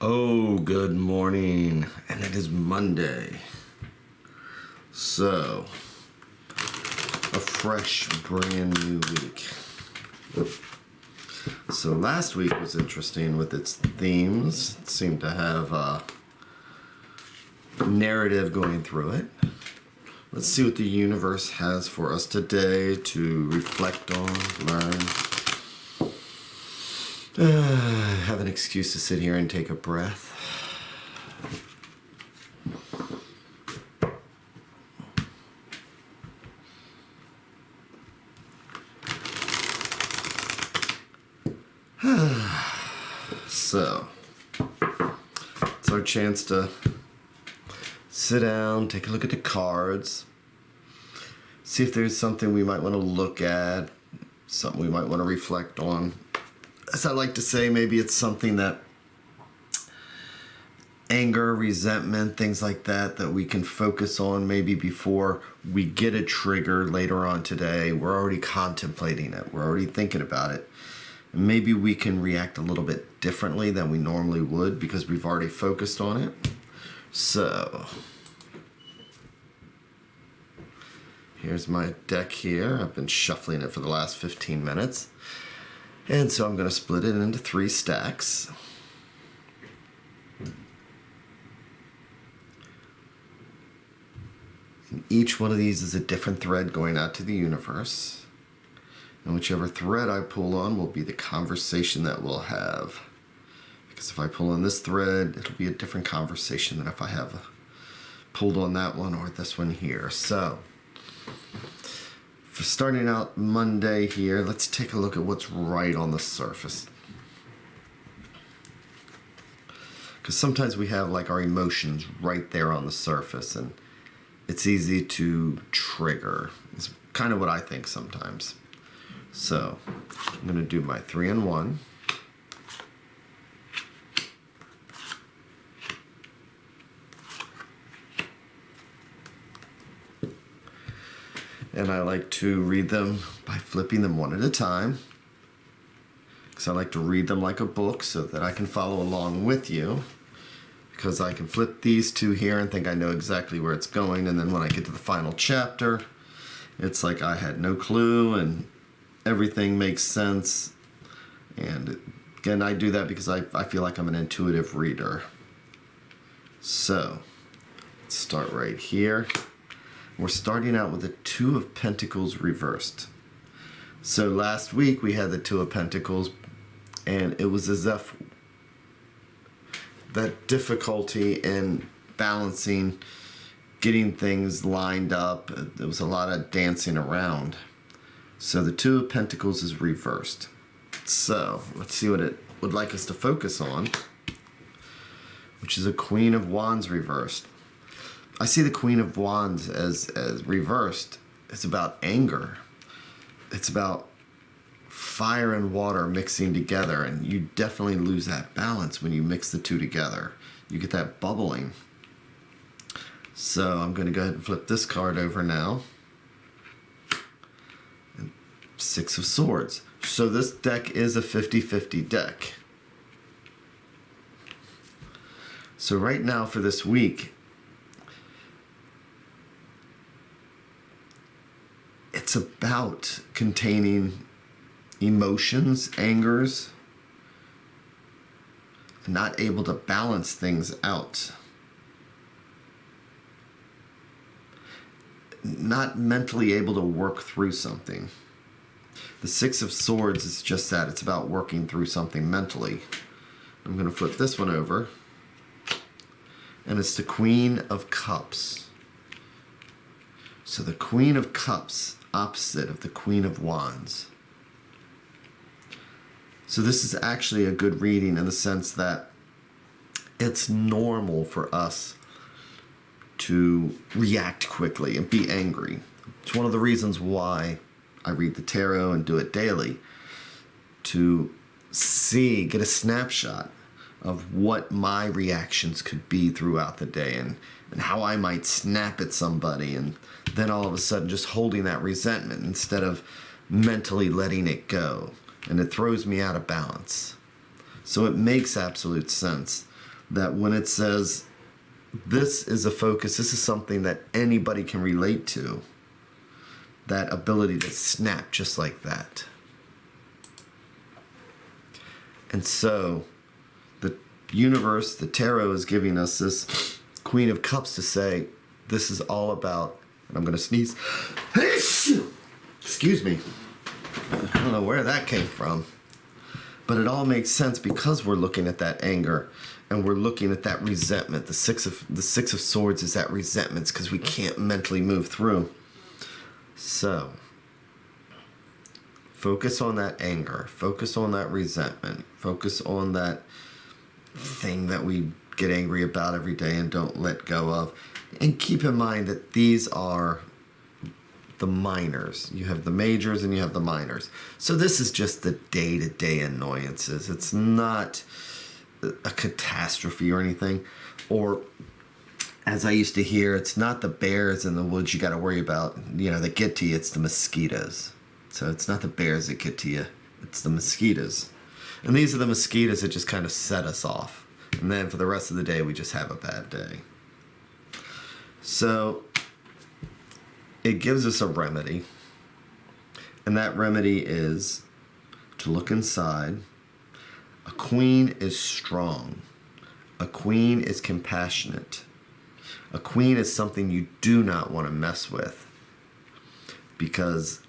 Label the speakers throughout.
Speaker 1: Oh, good morning, and it is Monday. So, a fresh, brand new week. So last week was interesting with its themes. It seemed to have a narrative going through it. Let's see what the universe has for us today to reflect on, learn. Have an excuse to sit here and take a breath. So, it's our chance to sit down, take a look at the cards, see if there's something we might want to look at, something we might want to reflect on. As I like to say, maybe it's something that anger, resentment, things like that we can focus on maybe before we get a trigger later on today. We're already contemplating it. We're already thinking about it. And maybe we can react a little bit differently than we normally would because we've already focused on it. So, here's my deck here. I've been shuffling it for the last 15 minutes. And so I'm going to split it into 3 stacks. And each one of these is a different thread going out to the universe. And whichever thread I pull on will be the conversation that we'll have. Because if I pull on this thread, it'll be a different conversation than if I have pulled on that one or this one here. So, for starting out Monday here, let's take a look at what's right on the surface. Because sometimes we have like our emotions right there on the surface and it's easy to trigger. It's kind of what I think sometimes. So, I'm going to do my 3-in-1. And I like to read them by flipping them one at a time. Because I like to read them like a book so that I can follow along with you. Because I can flip these 2 here and think I know exactly where it's going. And then when I get to the final chapter, it's like I had no clue and everything makes sense. And again, I do that because I feel like I'm an intuitive reader. So, let's start right here. We're starting out with the 2 of Pentacles reversed. So last week we had the 2 of Pentacles, and it was as if that difficulty in balancing, getting things lined up, there was a lot of dancing around. So the 2 of Pentacles is reversed. So let's see what it would like us to focus on, which is a Queen of Wands reversed. I see the Queen of Wands as reversed. It's about anger. It's about fire and water mixing together, and you definitely lose that balance when you mix the 2 together. You get that bubbling. So I'm going to go ahead and flip this card over now. And 6 of Swords. So this deck is a 50-50 deck. So right now for this week, it's about containing emotions, angers, and not able to balance things out. Not mentally able to work through something. The 6 of Swords is just that. It's about working through something mentally. I'm going to flip this one over. And it's the Queen of Cups. So the Queen of Cups, opposite of the Queen of Wands. So this is actually a good reading in the sense that it's normal for us to react quickly and be angry. It's one of the reasons why I read the tarot and do it daily, to get a snapshot of what my reactions could be throughout the day and how I might snap at somebody and then all of a sudden just holding that resentment instead of mentally letting it go. And it throws me out of balance. So it makes absolute sense that when it says this is a focus, this is something that anybody can relate to, that ability to snap just like that. And so the universe, the tarot, is giving us this Queen of Cups to say, this is all about, and I'm going to sneeze. Excuse me. I don't know where that came from. But it all makes sense because we're looking at that anger and we're looking at that resentment. The Six of Swords is that resentment because we can't mentally move through. So, focus on that anger. Focus on that resentment. Focus on that thing that we get angry about every day and don't let go of. And keep in mind that these are the minors. You have the majors and you have the minors. So this is just the day-to-day annoyances. It's not a catastrophe or anything. Or, as I used to hear, it's not the bears in the woods you got to worry about, that get to you. It's the mosquitoes. So it's not the bears that get to you. It's the mosquitoes. And these are the mosquitoes that just kind of set us off. And then for the rest of the day, we just have a bad day. So it gives us a remedy. And that remedy is to look inside. A queen is strong. A queen is compassionate. A queen is something you do not want to mess with because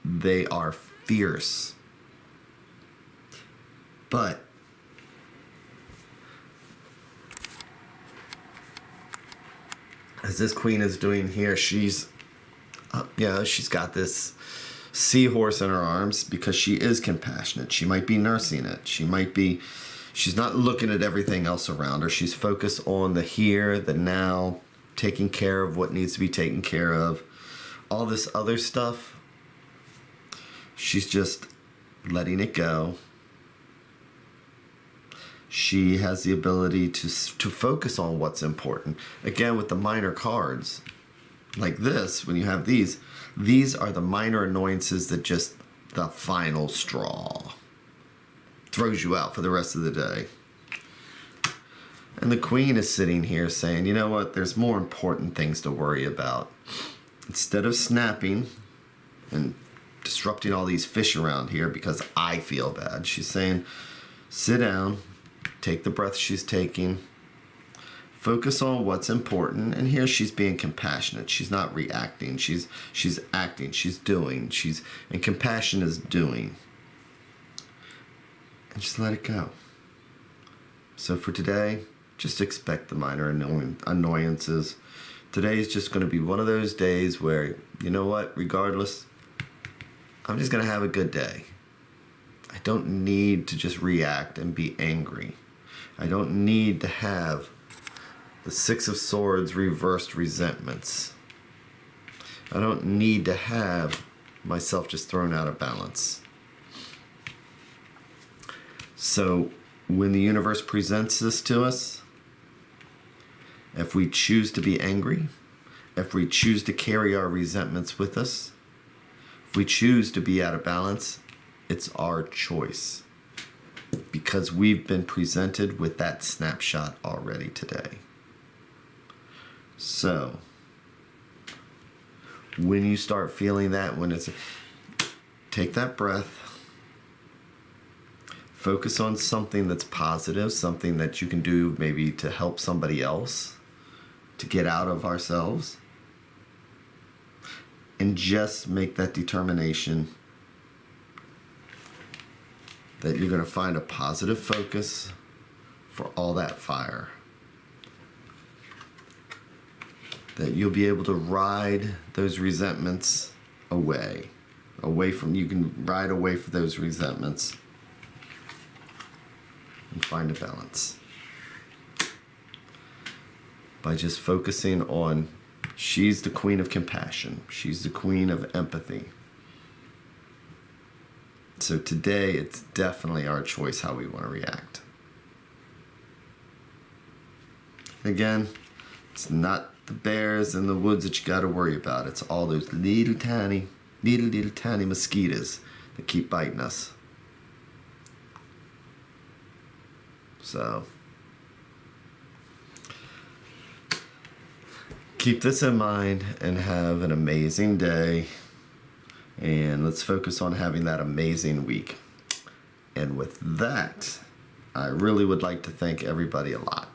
Speaker 1: they are fierce. But as this queen is doing here, she's got this seahorse in her arms because she is compassionate. She might be nursing it. She's not looking at everything else around her. She's focused on the here, the now, taking care of what needs to be taken care of. All this other stuff, she's just letting it go. She has the ability to focus on what's important. Again, with the minor cards, like this, when you have these are the minor annoyances that just the final straw. Throws you out for the rest of the day. And the queen is sitting here saying, you know what, there's more important things to worry about. Instead of snapping and disrupting all these fish around here because I feel bad, she's saying, sit down, take the breath she's taking, focus on what's important. And here she's being compassionate. She's not reacting. She's acting. She's doing. And compassion is doing. And just let it go. So for today, just expect the minor annoyances. Today is just going to be one of those days where, you know what, regardless, I'm just going to have a good day. I don't need to just react and be angry. I don't need to have the Six of Swords reversed resentments. I don't need to have myself just thrown out of balance. So when the universe presents this to us, if we choose to be angry, if we choose to carry our resentments with us, if we choose to be out of balance, it's our choice. Because we've been presented with that snapshot already today. So, when you start feeling that, take that breath. Focus on something that's positive, something that you can do maybe to help somebody else, to get out of ourselves. And just make that determination that you're going to find a positive focus for all that fire. That you'll be able to ride those resentments away from, you can ride away from those resentments and find a balance. By just focusing on, she's the queen of compassion. She's the queen of empathy. So today, it's definitely our choice how we want to react. Again, it's not the bears in the woods that you got to worry about. It's all those little tiny mosquitoes that keep biting us. So, keep this in mind and have an amazing day. And let's focus on having that amazing week. And with that, I really would like to thank everybody a lot.